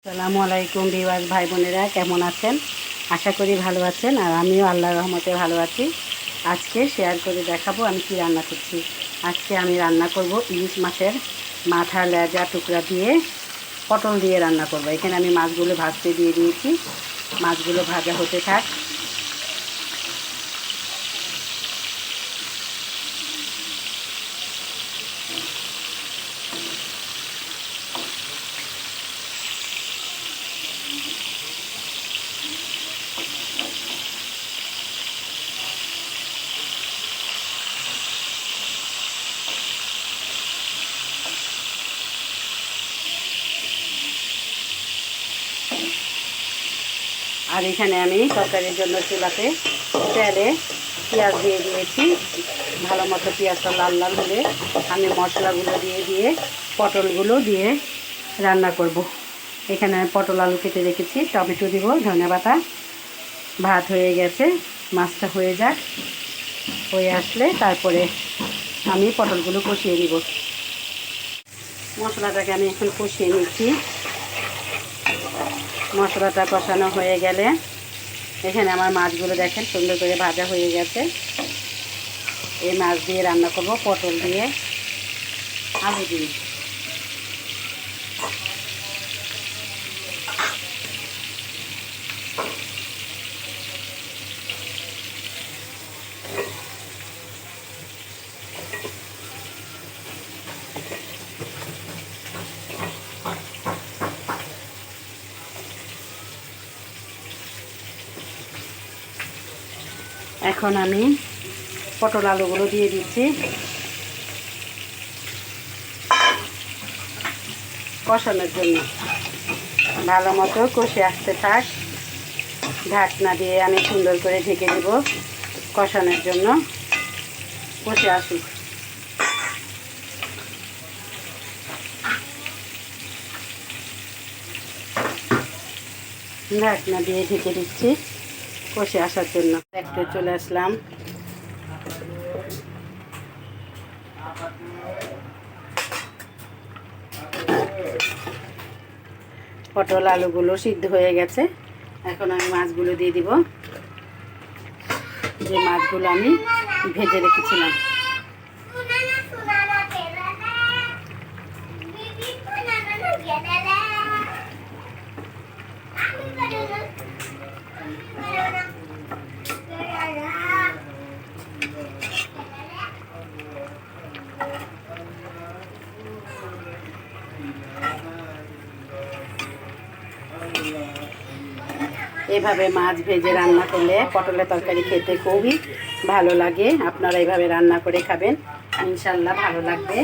আসসালামু আলাইকুম ভিউয়ার্স ভাই বোনেরা, কেমন আছেন? আশা করি ভালো আছেন। আর আমিও আল্লাহর রহমতে ভালো আছি। আজকে শেয়ার করে দেখাবো আমি কি রান্না করছি। আজকে আমি রান্না করব ইলিশ মাছের মাথা, লেজা টুকরা দিয়ে পটল দিয়ে রান্না করব। এখানে আমি মাছগুলো ভাজতে দিয়ে দিয়েছি, মাছগুলো ভাজা হতে থাক। আর এখানে আমি তরকারির জন্য চুলাতে তেলে পেঁয়াজ দিয়ে দিয়েছি। ভালো মতো পেঁয়াজটা লাল লাল হলে আমি মশলাগুলো দিয়ে পটলগুলো দিয়ে রান্না করব। এখানে আমি পটল আলু কেটে রেখেছি, টমেটো দিব, ধনেপাতা। ভাত হয়ে গেছে, মাছটা হয়ে যাক, হয়ে আসলে তারপরে আমি পটলগুলো কষিয়ে নিব। মশলাটাকে আমি এখন কষিয়ে নিচ্ছি। মশলাটা কষানো হয়ে গেলে এখানে আমার মাছগুলো দেখেন সুন্দর করে ভাজা হয়ে গেছে। এই মাছ দিয়ে রান্না করব, পটল দিয়ে, আলু দিয়ে। এখন আমি পটল আলুগুলো দিয়ে দিচ্ছি কষানোর জন্য। ভালো মতো কষে আসতে থাক। ঢাকনা দিয়ে আমি সুন্দর করে ঢেকে দেব কষানোর জন্য, কষে আসুক। ঢাকনা দিয়ে ঢেকে দিচ্ছি কষে আসার জন্য। একটু চলে আসলাম। পটল আলুগুলো সিদ্ধ হয়ে গেছে। এখন আমি মাছগুলো দিয়ে দিব, যে মাছগুলো আমি ভেজে রেখেছিলাম। এভাবে মাছ ভেজে রান্না করলে পটলের তরকারি খেতে খুবই ভালো লাগে। আপনারা এইভাবে রান্না করে খাবেন, ইনশাল্লাহ ভালো লাগবে।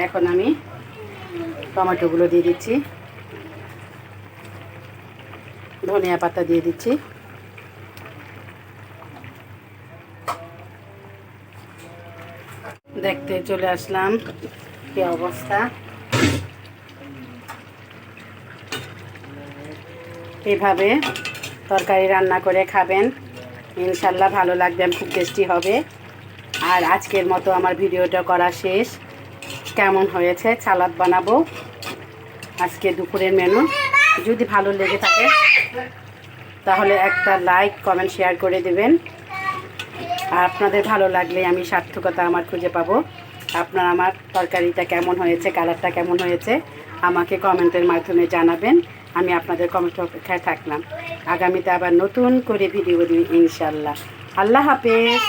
এখন আমি টমেটোগুলো দিয়ে দিচ্ছি, ধনিয়া পাতা দিয়ে দিচ্ছি। দেখতে চলে আসলাম কি অবস্থা। এভাবে তরকারি রান্না করে খাবেন, ইনশাল্লাহ ভালো লাগবে, খুব টেস্টি হবে। আর আজকের মতো আমার ভিডিওটা করা শেষ। কেমন হয়েছে? সালাদ বানাবো আজকে দুপুরের মেনু। যদি ভালো লেগে থাকে তাহলে একটা লাইক, কমেন্ট, শেয়ার করে দেবেন। আর আপনাদের ভালো লাগলে আমি সার্থকতা আমার খুঁজে পাবো। আপনার আমার তরকারিটা কেমন হয়েছে, কালারটা কেমন হয়েছে আমাকে কমেন্টের মাধ্যমে জানাবেন। আমি আপনাদের কমেন্ট অপেক্ষায় থাকলাম। আগামীতে আবার নতুন করে ভিডিও দিই ইনশাল্লাহ। আল্লাহ হাফেজ।